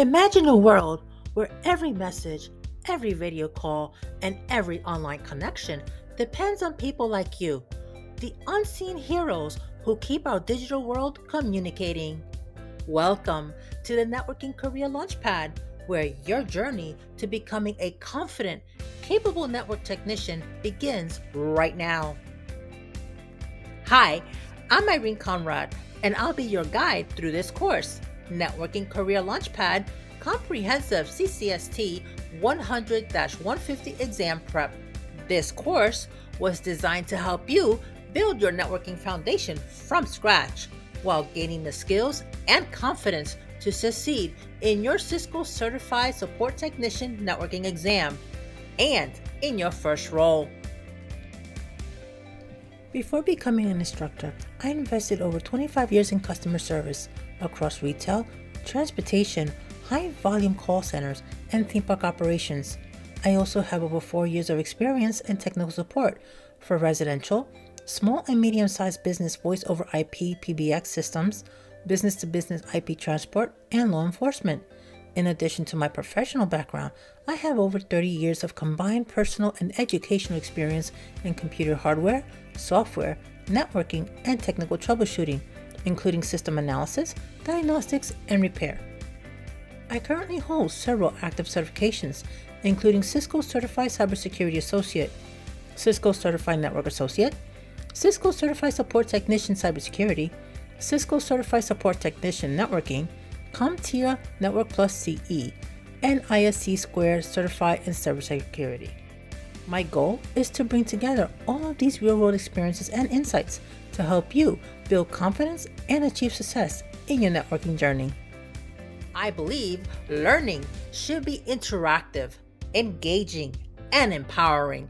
Imagine a world where every message, every video call, and every online connection depends on people like you, the unseen heroes who keep our digital world communicating. Welcome to the Networking Career Launchpad, where your journey to becoming a confident, capable network technician begins right now. Hi, I'm Irene Conrad, and I'll be your guide through this course, Networking Career Launchpad Comprehensive CCST 100-150 Exam Prep. This course was designed to help you build your networking foundation from scratch while gaining the skills and confidence to succeed in your Cisco Certified Support Technician Networking exam and in your first role. Before becoming an instructor, I invested over 25 years in customer service across retail, transportation, high-volume call centers, and theme park operations. I also have over 4 years of experience in technical support for residential, small and medium-sized business voice over IP PBX systems, business-to-business IP transport, and law enforcement. In addition to my professional background, I have over 30 years of combined personal and educational experience in computer hardware, software, networking, and technical troubleshooting, including system analysis, diagnostics, and repair. I currently hold several active certifications, including Cisco Certified Cybersecurity Associate, Cisco Certified Network Associate, Cisco Certified Support Technician Cybersecurity, Cisco Certified Support Technician Networking, CompTIA Network Plus CE, and ISC Squared Certified in Cybersecurity. My goal is to bring together all of these real-world experiences and insights to help you build confidence and achieve success in your networking journey. I believe learning should be interactive, engaging, and empowering.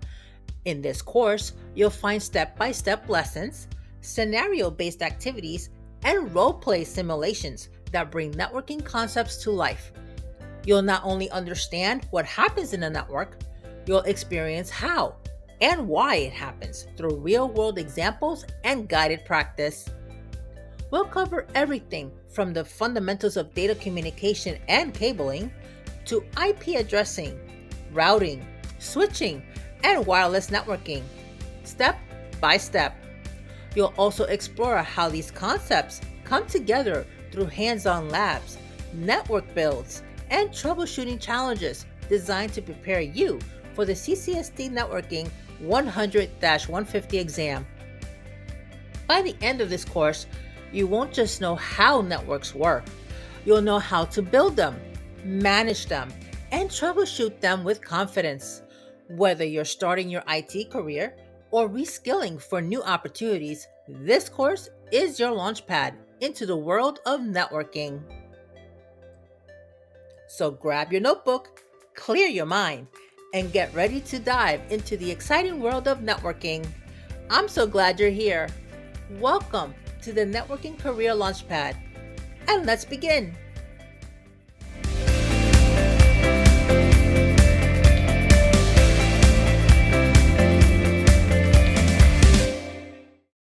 In this course, you'll find step-by-step lessons, scenario-based activities, and role-play simulations that bring networking concepts to life. You'll not only understand what happens in a network, you'll experience how and why it happens through real-world examples and guided practice. We'll cover everything from the fundamentals of data communication and cabling to IP addressing, routing, switching, and wireless networking, step by step. You'll also explore how these concepts come together through hands-on labs, network builds, and troubleshooting challenges designed to prepare you for the CCST Networking 100-150 exam. By the end of this course, you won't just know how networks work, you'll know how to build them, manage them, and troubleshoot them with confidence. Whether you're starting your IT career or reskilling for new opportunities, this course is your launchpad into the world of networking. So grab your notebook, clear your mind, and get ready to dive into the exciting world of networking. I'm so glad you're here. Welcome to the Networking Career Launchpad, and let's begin.